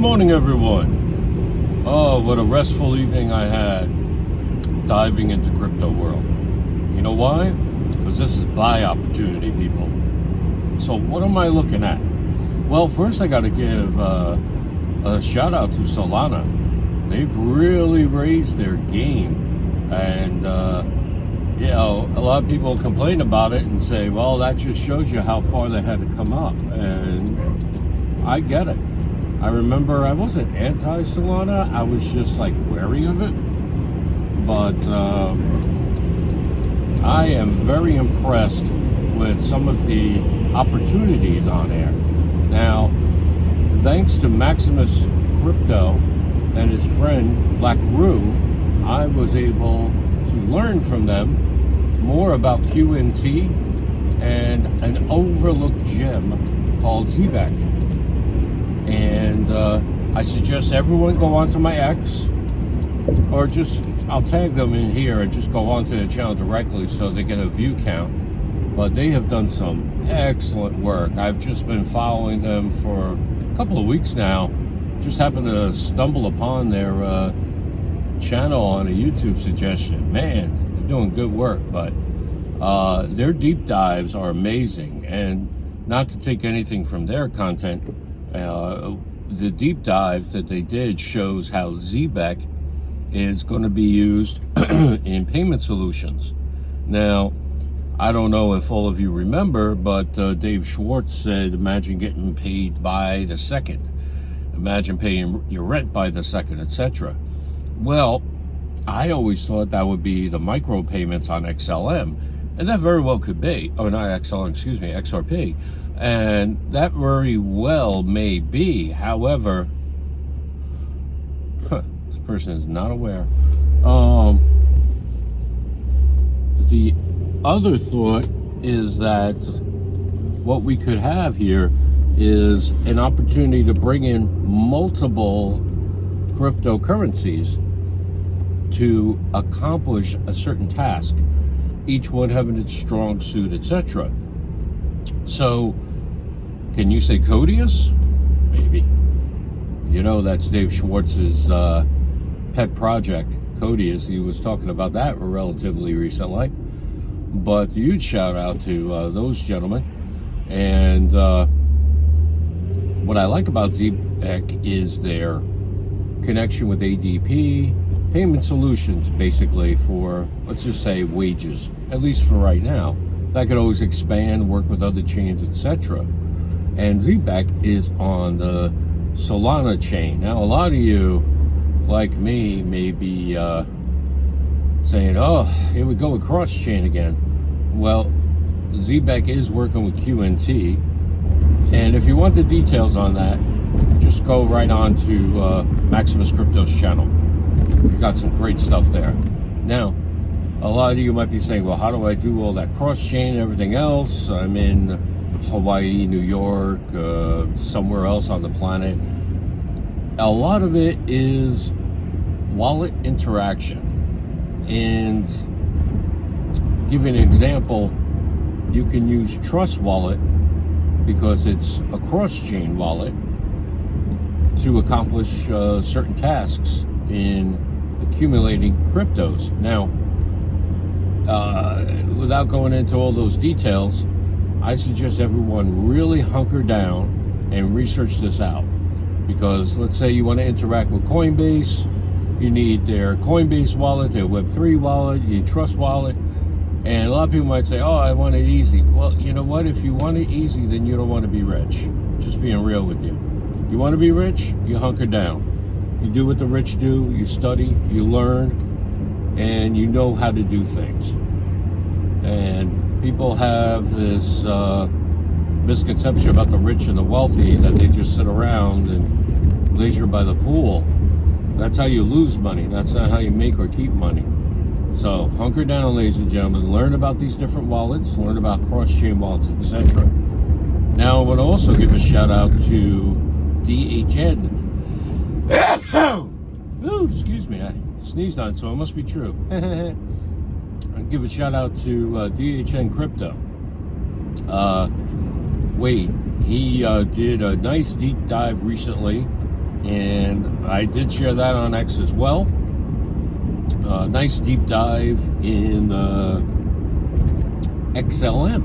morning, everyone. Oh, what a restful evening I had diving into crypto world. You know why? Because this is buy opportunity, people. So what am I looking at? Well, first I got to give a shout out to Solana. They've really raised their game, and a lot of people complain about it and say, well, that just shows you how far they had to come up, and I get it. I remember I wasn't anti-Solana, I was just like wary of it, but I am very impressed with some of the opportunities on there. Now, thanks to Maximus Crypto and his friend Black Roo, I was able to learn from them more about QNT and an overlooked gem called ZBEC. And I suggest everyone go onto my X, or just, I'll tag them in here and just go onto the channel directly so they get a view count. But they have done some excellent work. I've just been following them for a couple of weeks now. Just happened to stumble upon their channel on a YouTube suggestion. Man, they're doing good work, but their deep dives are amazing. And not to take anything from their content, the deep dive that they did shows how ZBEC is going to be used in payment solutions. Now, I don't know if all of you remember, but Dave Schwartz said, imagine getting paid by the second. Imagine paying your rent by the second, etc. Well, I always thought that would be the micro payments on XLM, and that very well could be, or not XLM, excuse me, XRP. And that very well may be. However, this person is not aware. The other thought is that what we could have here is an opportunity to bring in multiple cryptocurrencies to accomplish a certain task, each one having its strong suit, etc. So, can you say Codius? Maybe. You know, that's Dave Schwartz's pet project, Codius. He was talking about that relatively recently. But huge shout out to those gentlemen. And what I like about ZBEC is their connection with ADP, payment solutions, basically, for, let's just say, wages, at least for right now. That could always expand, work with other chains, etc. And ZBEC is on the Solana chain. Now, a lot of you, like me, may be saying, oh, here we go with Crosschain again. Well, ZBEC is working with QNT. And if you want the details on that, just go right on to Maximus Crypto's channel. We've got some great stuff there. Now, a lot of you might be saying, well, how do I do all that cross-chain and everything else? I'm in Hawaii, New York, somewhere else on the planet. A lot of it is wallet interaction. And give you an example, you can use Trust Wallet, because it's a cross-chain wallet, to accomplish certain tasks in accumulating cryptos. Now, without going into all those details, I suggest everyone really hunker down and research this out. Because let's say you want to interact with Coinbase, you need their Coinbase wallet, their Web3 wallet, you need Trust Wallet. And a lot of people might say, oh, I want it easy. Well, you know what? If you want it easy, then you don't want to be rich. Just being real with you. You want to be rich, you hunker down. You do what the rich do, you study, you learn, and you know how to do things. And people have this misconception about the rich and the wealthy, that they just sit around and leisure by the pool. That's how you lose money. That's not how you make or keep money. So hunker down, ladies and gentlemen. Learn about these different wallets. Learn about cross-chain wallets, etc. Now, I want to also give a shout out to DHN. Ooh, excuse me. I sneezed on, so it must be true. I'll give a shout out to DHN Crypto. Wade, he did a nice deep dive recently and I did share that on X as well. Nice deep dive in XLM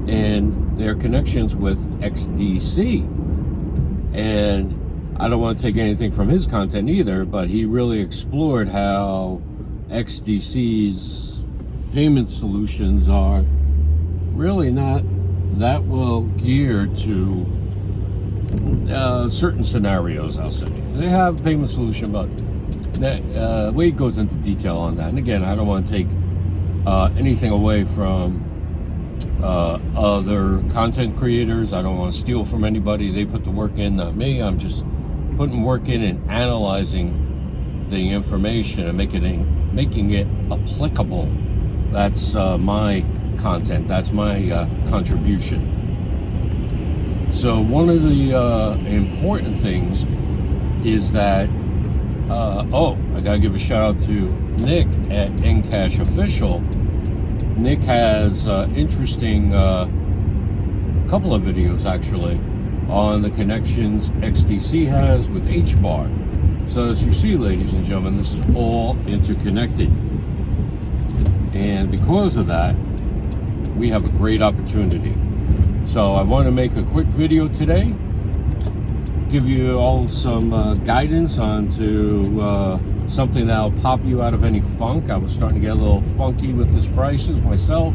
and their connections with XDC. And I don't want to take anything from his content either, but he really explored how XDC's payment solutions are really not that well geared to certain scenarios, I'll say. They have a payment solution, but Wade goes into detail on that. And again, I don't want to take anything away from other content creators. I don't want to steal from anybody. They put the work in, not me. I'm just putting work in and analyzing the information and making it applicable. That's my content. That's my contribution. So one of the important things is that I gotta give a shout out to Nick at Encash Official. Nick has interesting couple of videos actually on the connections XDC has with HBAR. So as you see, ladies and gentlemen, this is all interconnected, and because of that, we have a great opportunity. So I want to make a quick video today, give you all some guidance onto something that'll pop you out of any funk. I was starting to get a little funky with these prices myself,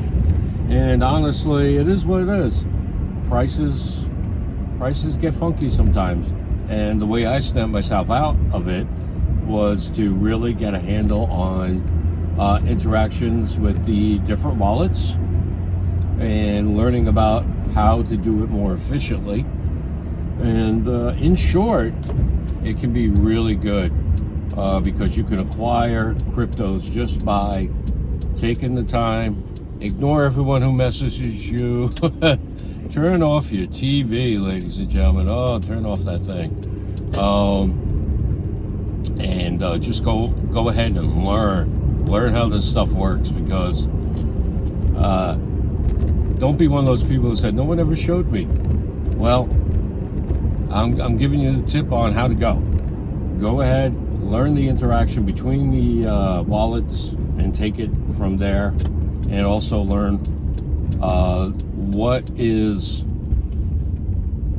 and honestly, it is what it is. Prices get funky sometimes, and the way I snapped myself out of it was to really get a handle on interactions with the different wallets and learning about how to do it more efficiently. And in short, it can be really good because you can acquire cryptos just by taking the time. Ignore everyone who messages you. Turn off your TV, ladies and gentlemen. Oh, turn off that thing. And just go ahead and learn how this stuff works, because don't be one of those people who said, no one ever showed me. Well, I'm giving you the tip on how to go. Go ahead, learn the interaction between the wallets and take it from there, and also learn what is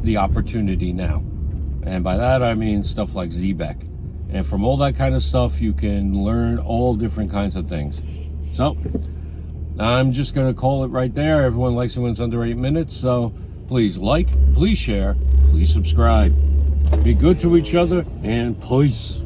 the opportunity now. And by that I mean stuff like ZBEC. And from all that kind of stuff, you can learn all different kinds of things. So I'm just going to call it right there. Everyone likes it when it's under 8 minutes. So please like, please share, please subscribe. Be good to each other, and peace.